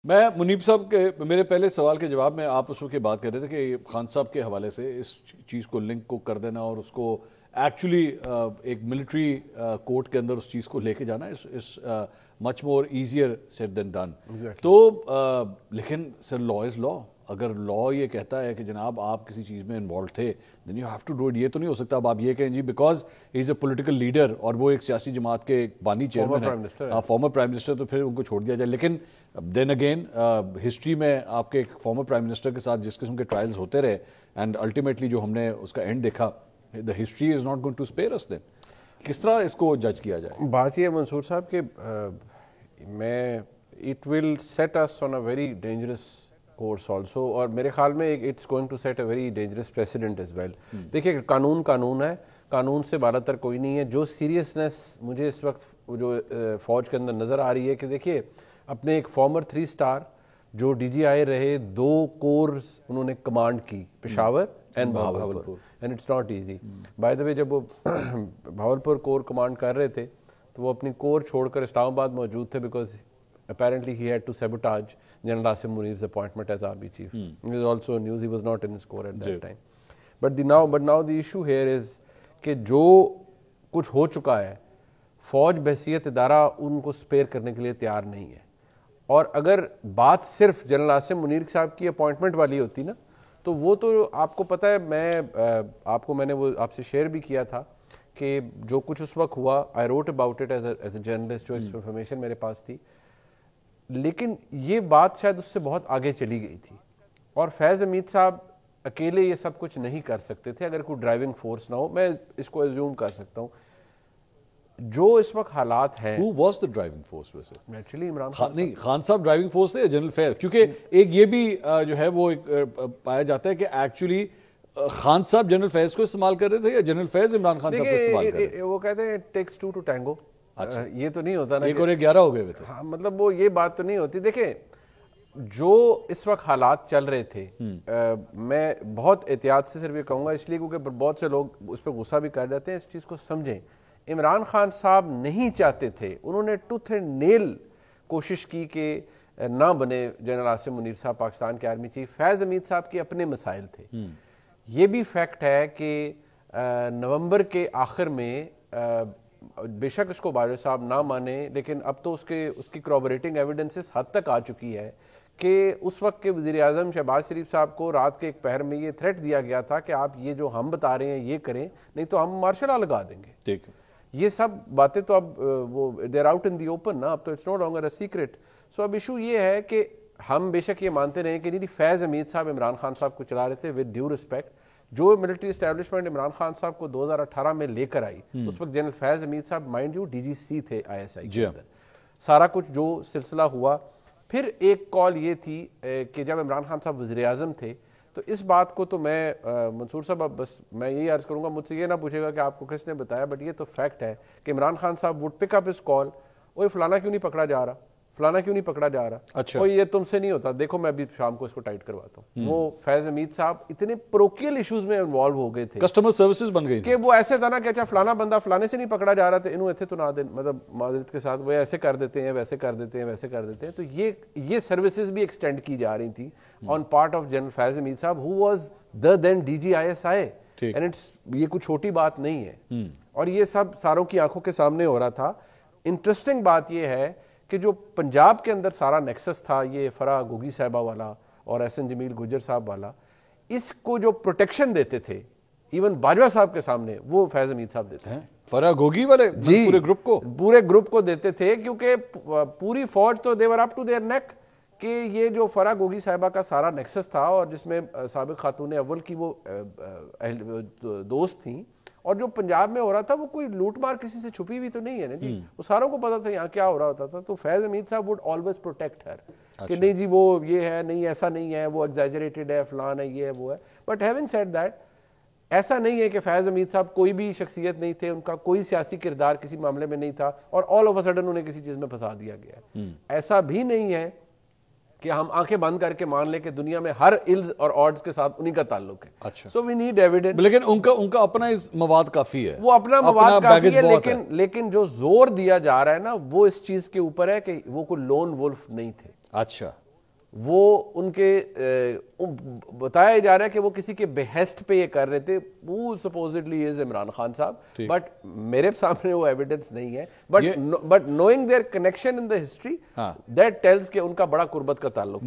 میں منیب صاحب کے میرے پہلے سوال کے جواب میں آپ اس وقت بات کر رہے تھے کہ خان صاحب کے حوالے سے اس چیز کو لنک کو کر دینا اور اس کو ایکچولی ایک ملٹری کورٹ کے اندر اس چیز کو لے کے جانا اس مچ more easier sad then done. تو لیکن سر لا از لا. اگر لا یہ کہتا ہے کہ جناب آپ کسی چیز میں انوالو تھے then you have to do it. یہ تو نہیں ہو سکتا اب آپ یہ کہیں جی because he is a political leader اور وہ ایک سیاسی جماعت کے بانی چیئرمین ہے, فارمر پرائم منسٹر, تو پھر ان کو چھوڑ دیا جائے. لیکن دین اگین ہسٹری میں آپ کے ایک فارمر پرائم منسٹر کے ساتھ جس قسم کے ٹرائلز ہوتے رہے اینڈ الٹیمیٹلی جو ہم نے اس کا اینڈ دیکھا, the history is not going to spare us then. کس طرح اس کو جج کیا جائے؟ بات یہ ہے منصور صاحب کہ میں it will set us on a very dangerous course also, اور میرے خیال میں it's going to set a very dangerous precedent as well. دیکھیں قانون ہے, قانون سے بالاتر تر کوئی نہیں ہے. جو سیریسنس مجھے اس وقت جو فوج کے اندر نظر آ رہی ہے کہ دیکھیے اپنے ایک فارمر 3 اسٹار جو ڈی جی آئی رہے 2 کورز انہوں نے کمانڈ کی, Peshawar and Bahawalpur, and it's not easy. By the way جب وہ بہاولپور کور کمانڈ کر رہے تھے تو وہ اپنی کور چھوڑ کر اسلام آباد موجود تھے because apparently he had to sabotage General Asim Munir's appointment as army chief. There is also news he was not in his corps at that time. But now the issue here is کہ جو کچھ ہو چکا ہے فوج بحیثیت ادارہ ان کو spare کرنے کے لیے تیار نہیں ہے. اور اگر بات صرف جنرل عاصم منیر صاحب کی اپوائنٹمنٹ والی ہوتی نا تو وہ تو آپ کو پتہ ہے, میں نے وہ آپ سے شیئر بھی کیا تھا کہ جو کچھ اس وقت ہوا I wrote about it as a journalist, جو انفارمیشن میرے پاس تھی. لیکن یہ بات شاید اس سے بہت آگے چلی گئی تھی اور فیض حمید صاحب اکیلے یہ سب کچھ نہیں کر سکتے تھے اگر کوئی ڈرائیونگ فورس نہ ہو. میں اس کو ایزیوم کر سکتا ہوں جو اس وقت حالات ہیں. Who was the driving force ویسے؟ ایکچولی عمران خان نہیں, خان صاحب ڈرائیونگ فورس تھے یا جنرل فیض؟ کیونکہ ایک یہ بھی جو ہے وہ پایا جاتا ہے کہ ایکچولی خان صاحب جنرل فیض کو استعمال کر رہے تھے یا جنرل فیض عمران خان صاحب کو استعمال کر رہے تھے؟ وہ کہتے ہیں ٹیکس 2 to tango. یہ تو نہیں ہوتا نا, 1 اور 1 11 ہو گئے ہوئے تھے. ہاں مطلب وہ یہ بات تو نہیں ہوتی. دیکھیں جو اس وقت حالات چل رہے تھے, میں بہت احتیاط سے صرف یہ کہوں گا اس لیے کیونکہ بہت سے لوگ اس پہ غصہ بھی کر جاتے ہیں, اس چیز کو سمجھیں. عمران خان صاحب نہیں چاہتے تھے, انہوں نے ٹوتھ اینڈ نیل کوشش کی کہ نہ بنے جنرل عاصم منیر صاحب پاکستان کے آرمی چیف. فیض حمید صاحب کے اپنے مسائل تھے. یہ بھی فیکٹ ہے کہ نومبر کے آخر میں بے شک اس کو باجوہ صاحب نہ مانے لیکن اب تو اس کی کروبریٹنگ ایویڈنسز حد تک آ چکی ہے کہ اس وقت کے وزیر اعظم شہباز شریف صاحب کو رات کے ایک پہر میں یہ تھریٹ دیا گیا تھا کہ آپ یہ جو ہم بتا رہے ہیں یہ کریں نہیں تو ہم مارشل لا لگا دیں گے. ٹھیک, یہ سب باتیں تو اب وہ دیر آؤٹ ان دی اوپن نا, اب تو it's no longer a secret. So اب ایشو یہ ہے کہ ہم بے شک یہ مانتے رہے کہ نہیں فیض حمید صاحب عمران خان صاحب کو چلا رہے تھے ود ڈیو رسپیکٹ. جو ملٹری اسٹیبلشمنٹ عمران خان صاحب کو 2018 میں لے کر آئی اس وقت جنرل فیض حمید صاحب مائنڈ یو ڈی جی سی تھے ISI کے اندر. سارا کچھ جو سلسلہ ہوا پھر ایک کال یہ تھی کہ جب عمران خان صاحب وزیر اعظم تھے تو اس بات کو تو میں منصور صاحب اب بس میں یہی عرض کروں گا, مجھ سے یہ نہ پوچھے گا کہ آپ کو کس نے بتایا, بٹ یہ تو فیکٹ ہے کہ عمران خان صاحب وڈ پک اپ اس کال, اوے فلانا کیوں نہیں پکڑا جا رہا, فلانا کیوں نہیں پکڑا جا رہا, اچھا یہ تم سے نہیں ہوتا, دیکھو میں ابھی شام کو اس کو ٹائٹ کرواتا ہوں. وہ فیض حمید صاحب اتنے پروکیل ایشوز میں انوالو ہو گئے تھے, کسٹمر سروسز بن گئی کہ وہ ایسے تھا نا کہ اچھا فلانا بندہ فلانے سے نہیں پکڑا جا رہا تھا, انہوں ایتھے تو نہ دیں, مطلب معذرت کے ساتھ وہ ایسے کر دیتے ہیں ویسے کر دیتے ہیں ویسے کر دیتے ہیں. تو یہ سروسز بھی ایکسٹینڈ کی جا رہی تھی آن پارٹ آف جنرل فیض حمید صاحب who was the then DG ISI, and یہ کوئی چھوٹی بات نہیں ہے اور یہ سب ساروں کی آنکھوں کے سامنے ہو رہا تھا. انٹرسٹنگ بات یہ ہے کہ جو پنجاب کے اندر سارا نیکسس تھا یہ فرح گوگی صاحبہ والا اور احسن جمیل گجر صاحب والا, اس کو جو پروٹیکشن دیتے تھے ایون باجوہ صاحب کے سامنے وہ فیض حمید صاحب دیتے ہیں. فرح گوگی والے پورے گروپ کو دیتے تھے کیونکہ پوری فوج تو they were up to their neck کہ یہ جو فرح گوگی صاحبہ کا سارا نیکسس تھا اور جس میں سابق خاتون اول کی وہ دوست تھیں اور جو پنجاب میں ہو رہا تھا وہ کوئی لوٹ مار کسی سے چھپی ہوئی تو نہیں ہے نا جی, وہ ساروں کو پتا تھا یہاں کیا ہو رہا ہوتا تھا. تو فیض حمید صاحب would always protect her کہ نہیں جی وہ یہ ہے, نہیں ایسا نہیں ہے, وہ ایگزیجریٹڈ ہے, فلان ہے, یہ ہے, وہ ہے. بٹ having said that ایسا نہیں ہے کہ فیض حمید صاحب کوئی بھی شخصیت نہیں تھے, ان کا کوئی سیاسی کردار کسی معاملے میں نہیں تھا اور all of a sudden انہیں کسی چیز میں پھنسا دیا گیا ہے. ایسا بھی نہیں ہے کہ ہم آنکھیں بند کر کے مان لیں کہ دنیا میں ہر الز اور آڈز کے ساتھ انہی کا تعلق ہے. سو وی نیڈ ایویڈنس. لیکن ان کا اپنا مواد کافی ہے, وہ اپنا مواد کافی ہے, لیکن جو زور دیا جا رہا ہے نا وہ اس چیز کے اوپر ہے کہ وہ کوئی لون وولف نہیں تھے. اچھا وہ ان کے بتایا جا رہا ہے کہ وہ کسی کے بہیسٹ پہ یہ کر رہے تھے. وہ سپوزڈلی از عمران خان صاحب, بٹ میرے سامنے وہ ایویڈنس نہیں ہے. But knowing their connection in the history, that tells کہ ان کا بڑا قربت کا تعلق.